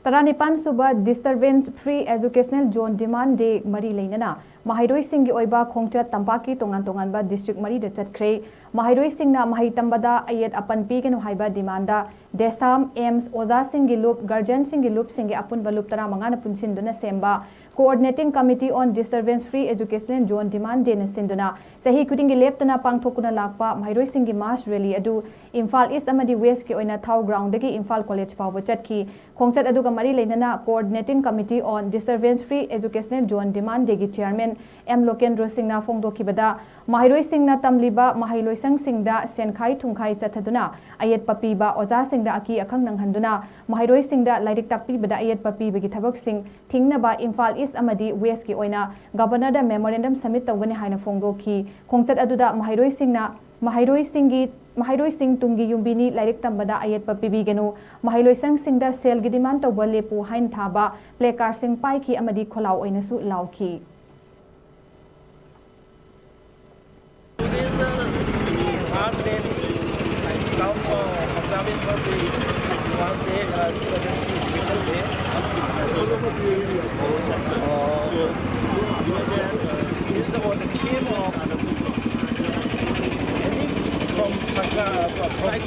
Taranipan SUBA Disturbance Free Educational Zone Demand Day Mari LEINANA Maheiroi Singi Oiba Khongchat Tampakki Tongan Tonganba District Mari de Chatkhre Maheiroi Singna Mahai Tambada Ayet Apan Pigenu Haiba Demanda Desam Aims Oza Singi Loop Guardian Singi Loop Singi Apun Balup Tara Mangana Punsinduna Semba Coordinating Committee on Disturbance Free Educational Zone Demand Day na Sinduna Sahi Kudingi Leptana Pangthokuna Lakpa Maheiroi Singi Mass Rally Adu Imphal East Amadi West ki oina Thau Ground dagi Imphal College Pawba Chatki Khongchat aduga Mari LEINANA Coordinating Committee on Disturbance Free Educational Zone Demand Day gi Chairman M Lokendra Singna Phongdokibada Maheiroi Singna Tamliba Maheiroi Sang Singda Senkhai Thungkhai Chathaduna Ayet Papiba Oza Singda Aki Akhang Nanghanduna Maheiroi Singda Lairik Takpibada Ayet Papiba gi Thabak Sing Thingnaba Imphal East Amadi West ki oina Governor da Memorandum Submit tawgani haina phongdoki Khongchat aduda Maheiroi Singna Maheiroi Sing Tungi Yumbini Lairik Tambada Ayet Papibigenu Maheiroi Sang Singda Sel gi demand tawba lepu hain thaba Plekar Sing Paiki Amadi Kholau oinasu lauki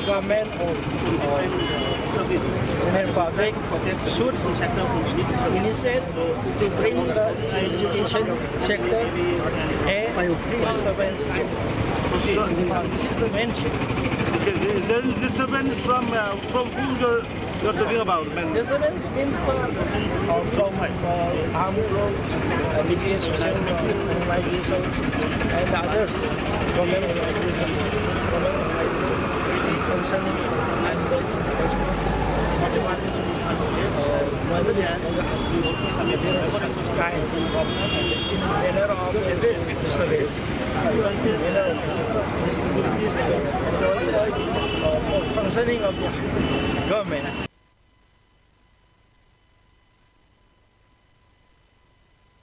Government or public should initiate to bring the education sector a disturbance. This is the main thing. Okay, there is disturbance from whom you're talking about? Disturbance means from armed groups, mediation, organizations, and others. Government organizations, concerning and the kind of functioning of the government.